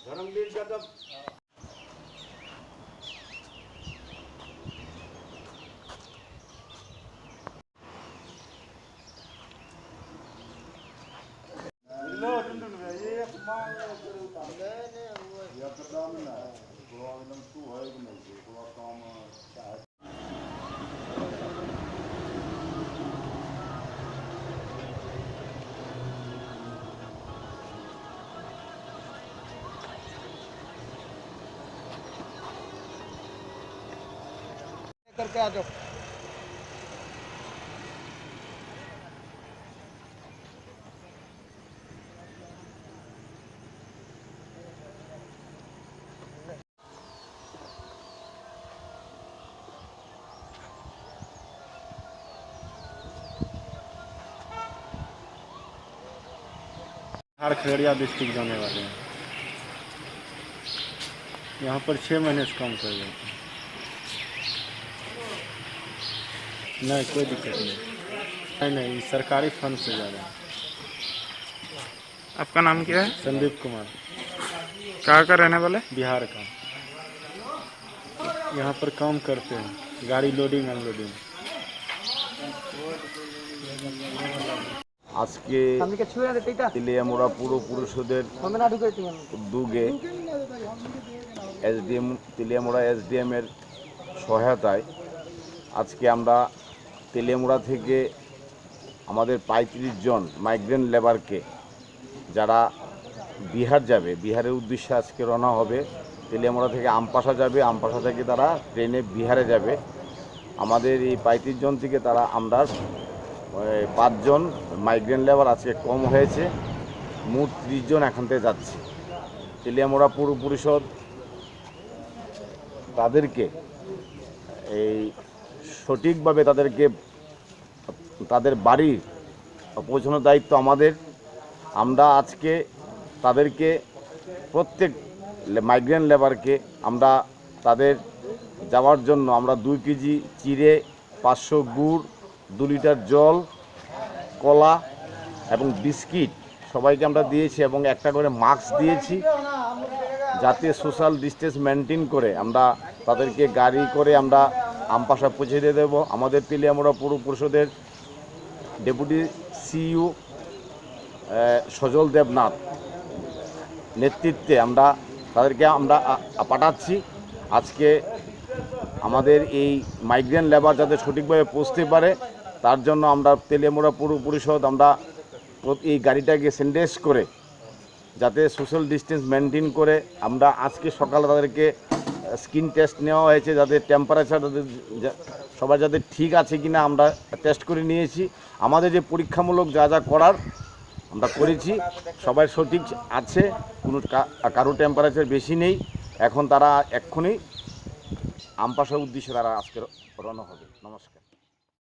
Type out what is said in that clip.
धर्मवीर यादव करके आ जाओ। हर खगड़िया डिस्ट्रिक्ट जाने वाले हैं। यहाँ पर 6 महीने से काम कर रहे हैं। नहीं, कोई दिक्कत नहीं, सरकारी फंड से जा रहे हैं। आपका नाम क्या है? संदीप कुमार। कहाँ का रहने वाले? बिहार का। यहाँ पर काम करते हैं, गाड़ी लोडिंग अनलोडिंग। আজকে তেলিয়ামুড়া পৌর পরিষদের উদ্যোগে তেলিয়ামুড়া এসডিএম এর সহায়তায় আজকে আমরা তেলিয়ামুড়া থেকে আমাদের 35 জন মাইগ্রেন্ট লেবারকে যারা বিহার যাবে, বিহারের উদ্দেশ্যে আজকে রওনা হবে। তেলিয়ামুড়া থেকে আমপাশা যাবে, আমপাশা থেকে তারা ট্রেনে বিহারে যাবে। আমাদের এই 35 জন থেকে তারা আমরা 5 জন মাইগ্রেন্ট লেবার আজকে কম হয়েছে, মোট 30 জন এখান থেকে যাচ্ছে। তেলিয়ামুড়া পৌর পরিষদ তাদেরকে এই সঠিকভাবে তাদেরকে তাদের বাড়ি পৌঁছানোর দায়িত্ব আমাদের। আমরা আজকে তাদেরকে প্রত্যেক মাইগ্রেন্ট লেবারকে আমরা তাদের যাওয়ার জন্য আমরা 2 কেজি চিড়ে, 500 গুড়, 2 লিটার জল, কলা এবং বিস্কিট সবাইকে আমরা দিয়েছি এবং একটা করে মাস্ক দিয়েছি, যাতে সোশ্যাল ডিস্টেন্স মেনটেন করে আমরা তাদেরকে গাড়ি করে আমরা আমপাশা পৌঁছে দিয়ে দেবো। আমাদের তেলিয়ামুড়া পৌর পরিষদের ডেপুটি সিইও সজল দেবনাথ নেতৃত্বে আমরা তাদেরকে আমরা পাঠাচ্ছি। আজকে আমাদের এই মাইগ্রেন্ট লেবার যাতে সঠিকভাবে পৌঁছতে পারে তার জন্য আমরা তেলিয়ামুড়া পৌর পরিষদ আমরা এই গাড়িটাকে স্যানিটাইজ করে যাতে সোশ্যাল ডিস্টেন্স মেনটেন করে আমরা আজকে সকালে তাদেরকে স্কিন টেস্ট নেওয়া হয়েছে, যাতে টেম্পারেচার তাদের সবাই যাতে ঠিক আছে কিনা আমরা টেস্ট করে নিয়েছি। আমাদের যে পরীক্ষামূলক যা যা করার আমরা করেছি, সবাই সঠিক আছে, কোনো কারো টেম্পারেচার বেশি নেই। এখন তারা এক্ষুনি আমপাশার উদ্দেশ্যে তারা আজকে রওনা হবে। নমস্কার।